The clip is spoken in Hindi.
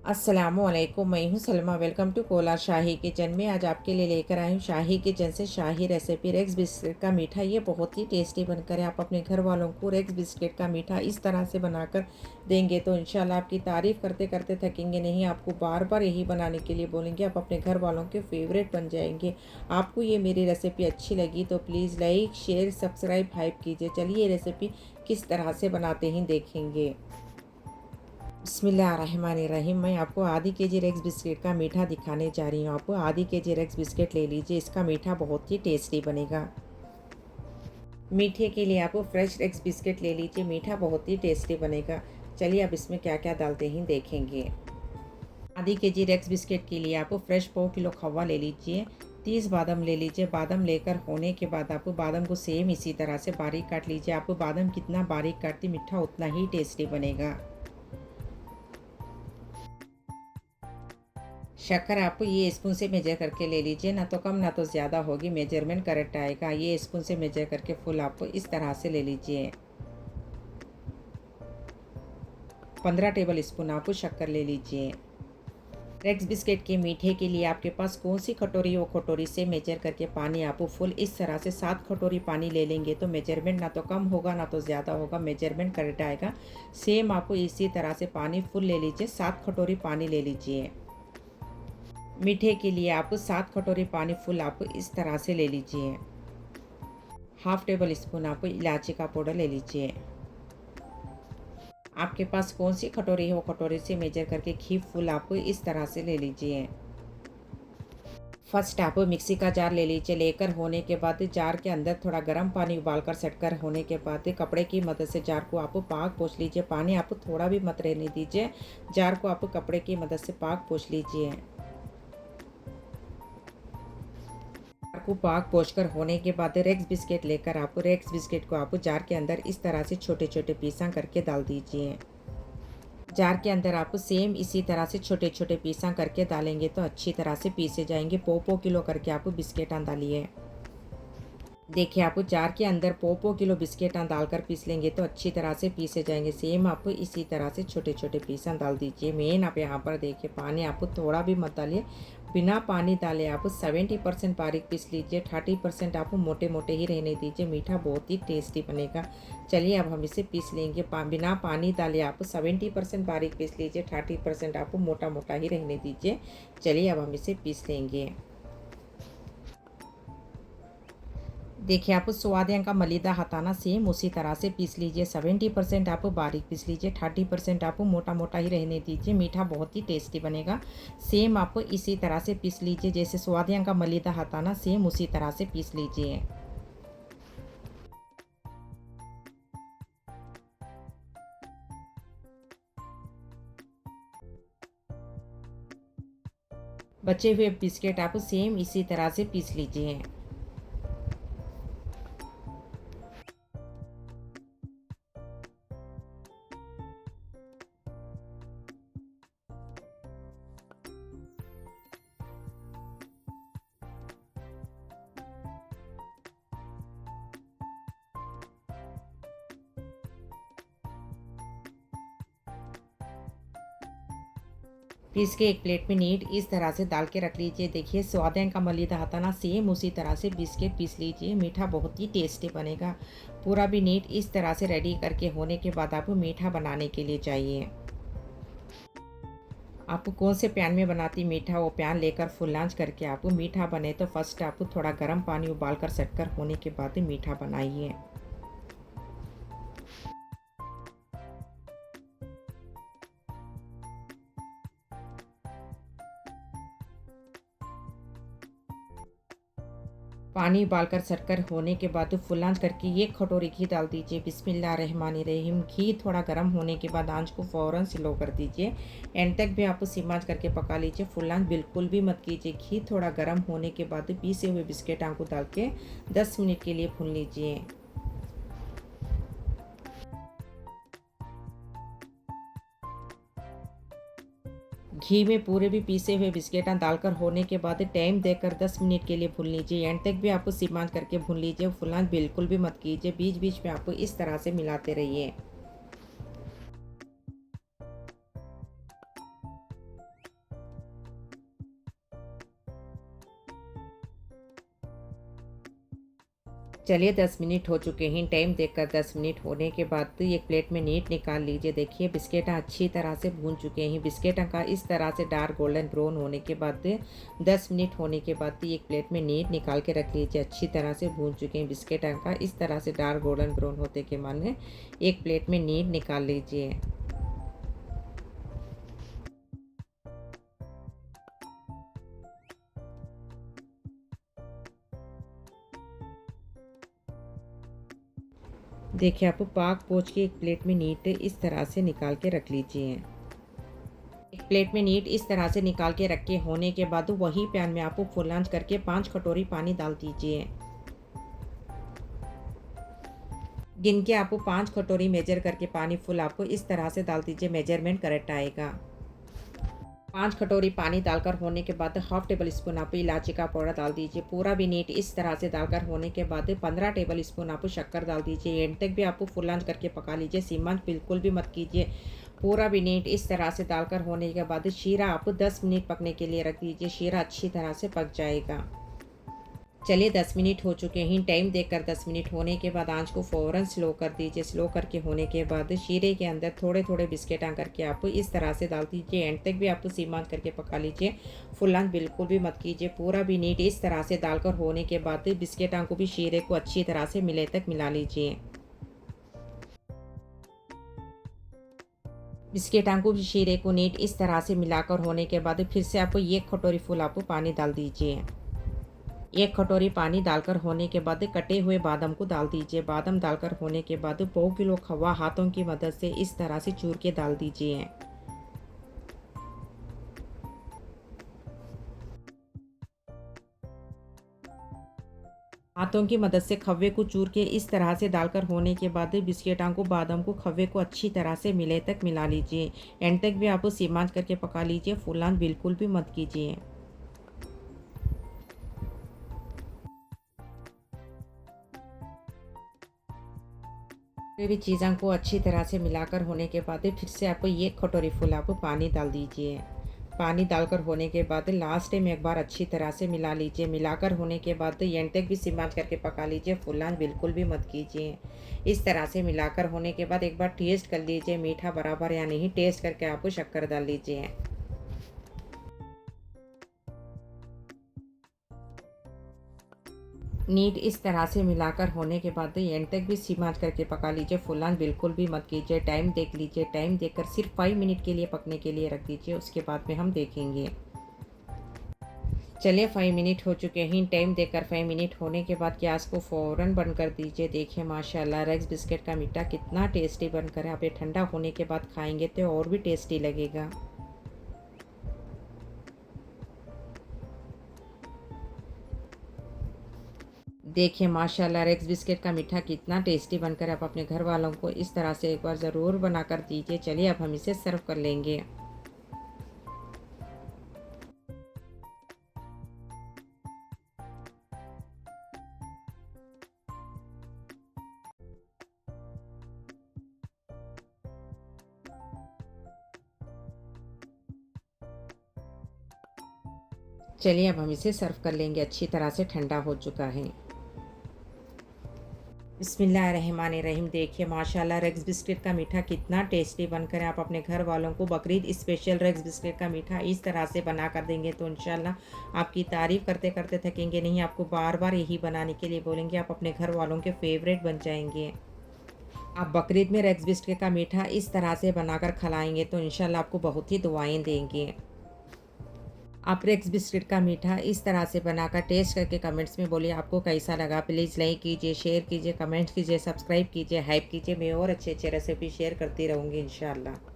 अस्सलामुअलैकुम, मैं हूँ Salma. Welcome to Kola Shahi kitchen में। आज आपके लिए लेकर आई हूँ शाही किचन से शाही रेसिपी रेक्स बिस्किट का मीठा। ये बहुत ही टेस्टी बनकर है। आप अपने घर वालों को रेक्स बिस्किट का मीठा इस तरह से बनाकर देंगे तो इंशाल्लाह आपकी तारीफ़ करते करते थकेंगे नहीं, आपको बार बार यही बनाने के लिए बोलेंगे। आप अपने घर वालों के फेवरेट बन जाएंगे। आपको ये मेरी रेसिपी अच्छी लगी तो please like share subscribe hype कीजिए। चलिए ये रेसिपी किस तरह से बनाते हैं देखेंगे। बिस्मिल्लाहिर्रहमानिर्रहीम। मैं आपको आधी केजी रेक्स बिस्किट का मीठा दिखाने जा रही हूँ। आपको आधी केजी रेक्स बिस्किट ले लीजिए, इसका मीठा बहुत ही टेस्टी बनेगा। मीठे के लिए आपको फ्रेश रेक्स बिस्किट ले लीजिए, मीठा बहुत ही टेस्टी बनेगा। चलिए अब इसमें क्या क्या डालते हैं देखेंगे। आधी केजी रेक्स बिस्किट के लिए आपको फ्रेश 1/2 किलो खवा ले लीजिए। 30 बादाम ले लीजिए। बादाम लेकर होने के बाद आपको बादाम को सेम इसी तरह से बारीक काट लीजिए। आपको बादाम कितना बारीक काटती मीठा उतना ही टेस्टी बनेगा। शक्कर आपको ये स्पून से मेजर करके ले लीजिए, ना तो कम ना तो ज़्यादा होगी, मेजरमेंट करेक्ट आएगा। ये स्पून से मेजर करके फुल आपको इस तरह से ले लीजिए। 15 टेबल स्पून आपको शक्कर ले लीजिए। रेक्स बिस्किट के मीठे के लिए आपके पास कौन सी कटोरी हो, कटोरी से मेजर करके पानी आपको फुल इस तरह से 7 कटोरी पानी ले लेंगे तो मेजरमेंट ना तो कम होगा ना तो ज़्यादा होगा, मेजरमेंट करेक्ट आएगा। सेम आपको इसी तरह से पानी फुल ले लीजिए, 7 कटोरी पानी ले लीजिए। मीठे के लिए आपको 7 कटोरी पानी फुल आपको इस तरह से ले लीजिए। हाफ टेबल स्पून आपको इलायची का पाउडर ले लीजिए। आपके पास कौन सी कटोरी है वो कटोरी से मेजर करके घी फुल आपको इस तरह से ले लीजिए। फर्स्ट आप मिक्सी का जार ले लीजिए। लेकर होने के बाद जार के अंदर थोड़ा गर्म पानी उबालकर सेट कर होने के बाद कपड़े की मदद से जार को आप पाक पोंछ लीजिए। पानी आप थोड़ा भी मत रहने दीजिए, जार को आप कपड़े की मदद से पाक पोंछ लीजिए। को पाक पोंछकर होने के बाद रेक्स बिस्किट लेकर आपको रेक्स बिस्किट को आप जार के अंदर इस तरह से छोटे छोटे पीसा करके डाल दीजिए। जार के अंदर आप सेम इसी तरह से छोटे छोटे पीसा करके डालेंगे तो अच्छी तरह से पीसे जाएंगे। 1/2 किलो करके आप बिस्किट डालिए। देखिए आप जार के अंदर 1/2 किलो बिस्किट डालकर पीस लेंगे तो अच्छी तरह से पीसे जाएंगे। सेम आप इसी तरह से छोटे छोटे पीसा डाल दीजिए। मेन आप यहाँ पर देखिए पानी आप थोड़ा भी मत डालिए, बिना पानी डाले आप 70% बारीक पीस लीजिए, 30% आप मोटे मोटे ही रहने दीजिए। मीठा बहुत ही टेस्टी बनेगा। चलिए अब हम इसे पीस लेंगे। बिना पानी डाले आप 70% बारीक पीस लीजिए, 30% आप मोटा मोटा ही रहने दीजिए। चलिए अब हम इसे पीस लेंगे। देखिए आप स्वाद का मलीदा हथाना सेम उसी तरह से पीस लीजिए। 70% आप बारीक पीस लीजिए, 30% आप मोटा मोटा ही रहने दीजिए। मीठा बहुत ही टेस्टी बनेगा। सेम आप इसी तरह से पीस लीजिए, जैसे स्वाद का मलीदा हथाना सेम उसी तरह से पीस लीजिए। बचे हुए बिस्किट आप सेम इसी तरह से पीस लीजिए। पीस के एक प्लेट में नीट इस तरह से डाल के रख लीजिए। देखिए स्वाद का मलीदा हथाना सेम उसी तरह से बिस्किट पीस लीजिए। मीठा बहुत ही टेस्टी बनेगा। पूरा भी नीट इस तरह से रेडी करके होने के बाद आपको मीठा बनाने के लिए चाहिए। आपको कौन से पैन में बनाती मीठा वो पैन लेकर फुल लांच करके आपको मीठा बने तो फर्स्ट आपको थोड़ा गर्म पानी उबाल कर सेट कर होने के बाद मीठा बनाइए। पानी उबालकर सटकर होने के बाद फुल आंच करके 1 कटोरी घी डाल दीजिए। बिस्मिल्लाहिर्रहमानिर्रहीम। घी थोड़ा गर्म होने के बाद आंच को फ़ौरन स्लो कर दीजिए। एंड तक भी आप सिम आंच करके पका लीजिए। फुल आंच बिल्कुल भी मत कीजिए। घी थोड़ा गर्म होने के बाद पीसे हुए बिस्किट को डाल के 10 मिनट के लिए भून लीजिए। घी में पूरे भी पीसे हुए बिस्किट डालकर होने के बाद टाइम देकर 10 मिनट के लिए भून लीजिए। एंड तक भी आपको सिम आंच करके भून लीजिए। फुल आंच बिल्कुल भी मत कीजिए। बीच बीच में आपको इस तरह से मिलाते रहिए। चलिए 10 मिनट हो चुके हैं। टाइम देखकर 10 मिनट होने के बाद एक प्लेट में नीट निकाल लीजिए। देखिए बिस्किट अच्छी तरह से भून चुके हैं। बिस्किट का इस तरह से डार्क गोल्डन ब्राउन होने के बाद 10 मिनट होने के बाद एक प्लेट में नीट निकाल के रख लीजिए। अच्छी तरह से भून चुके हैं बिस्किट का इस तरह से डार्क गोल्डन ब्राउन होते के माने एक प्लेट में नीट निकाल लीजिए। देखिए आप पाक पोंछ के एक प्लेट में नीट इस तरह से निकाल के रख लीजिए। एक प्लेट में नीट इस तरह से निकाल के रखे होने के बाद वही पैन में आपको फुल आंच करके 5 कटोरी पानी डाल दीजिए। गिन के आपको 5 कटोरी मेजर करके पानी फुल आपको इस तरह से डाल दीजिए, मेजरमेंट करेक्ट आएगा। 5 कटोरी पानी डालकर होने के बाद हाफ टेबल स्पून आप इलायची का पाउडर डाल दीजिए। पूरा भी नीट इस तरह से डालकर होने के बाद 15 टेबल स्पून आप शक्कर डाल दीजिए। एंड तक भी आपको फुल आंच करके पका लीजिए, सिम आंच बिल्कुल भी मत कीजिए। पूरा भी नीट इस तरह से डालकर होने के बाद शीरा आप 10 मिनट पकने के लिए रख दीजिए। शीरा अच्छी तरह से पक जाएगा। चलिए 10 मिनट हो चुके हैं। टाइम देखकर 10 मिनट होने के बाद आंच को फ़ौरन स्लो कर दीजिए। स्लो करके होने के बाद शीरे के अंदर थोड़े थोड़े बिस्किट करके आप इस तरह से डाल दीजिए। एंड तक भी आप सिम आंच करके पका लीजिए, फुल आंच बिल्कुल भी मत कीजिए। पूरा भी नीट इस तरह से डालकर होने के बाद बिस्किट को भी शीरे को अच्छी तरह से मिले तक मिला लीजिए। बिस्किट को भी शीरे को नीट इस तरह से मिलाकर होने के बाद फिर से आपको 1 कटोरी फुल आपको पानी डाल दीजिए। 1 कटोरी पानी डालकर होने के बाद कटे हुए बादाम को डाल दीजिए। बादाम डालकर होने के बाद 2 किलो खवा हाथों की मदद से इस तरह से चूर के डाल दीजिए। हाथों की मदद से खव्वे को चूर के इस तरह से डालकर होने के बाद बिस्किटां को बादाम को खव्वे को अच्छी तरह से मिले तक मिला लीजिए। एंड तक भी आप सिम आंच करके पका लीजिए, फुल आंच बिल्कुल भी मत कीजिए। कोई भी चीज़ों को अच्छी तरह से मिलाकर होने के बाद फिर से आपको 1 कटोरी फुल आप पानी डाल दीजिए। पानी डालकर होने के बाद लास्ट में एक बार अच्छी तरह से मिला लीजिए। मिलाकर होने के बाद एंड तक भी सिम आंच करके पका लीजिए, फुल आंच बिल्कुल भी मत कीजिए। इस तरह से मिलाकर होने के बाद एक बार टेस्ट कर लीजिए मीठा बराबर या नहीं। टेस्ट करके आपको शक्कर डाल लीजिए। नीट इस तरह से मिलाकर होने के बाद एंड तक भी सिम आंच करके पका लीजिए, फुल आंच बिल्कुल भी मत कीजिए। टाइम देख लीजिए, टाइम देखकर सिर्फ 5 मिनट के लिए पकने के लिए रख दीजिए, उसके बाद में हम देखेंगे। चलिए 5 मिनट हो चुके हैं। टाइम देखकर 5 मिनट होने के बाद गैस को फ़ौरन बंद कर दीजिए। देखिए माशाल्लाह रेक्स बिस्किट का मीठा कितना टेस्टी बनकर है। आप ये ठंडा होने के बाद खाएंगे तो और भी टेस्टी लगेगा। देखिए माशाल्लाह रेक्स बिस्किट का मीठा कितना टेस्टी बनकर आप अपने घर वालों को इस तरह से एक बार ज़रूर बना कर दीजिए। चलिए अब हम इसे सर्व कर लेंगे। चलिए अब हम इसे सर्व कर लेंगे। अच्छी तरह से ठंडा हो चुका है। बिस्मिल्लाहिर्रहमानिर्रहीम। देखिए माशाल्लाह रेक्स बिस्किट का मीठा कितना टेस्टी बनकर है। आप अपने घर वालों को बकरीद स्पेशल रेक्स बिस्किट का मीठा इस तरह से बना कर देंगे तो इंशाल्लाह आपकी तारीफ़ करते करते थकेंगे नहीं। आपको बार बार यही बनाने के लिए बोलेंगे। आप अपने घर वालों के फेवरेट बन जाएंगे। आप बकरीद में रेक्स बिस्किट का मीठा इस तरह से बनाकर खिलाएंगे तो इंशाल्लाह आपको बहुत ही दुआएं देंगे। आप रेक्स बिस्किट का मीठा इस तरह से बनाकर टेस्ट करके कमेंट्स में बोलिए आपको कैसा लगा। प्लीज़ लाइक कीजिए, शेयर कीजिए, कमेंट कीजिए, सब्सक्राइब कीजिए, हाइप कीजिए। मैं और अच्छे अच्छे रेसिपी शेयर करती रहूँगी इंशाल्लाह।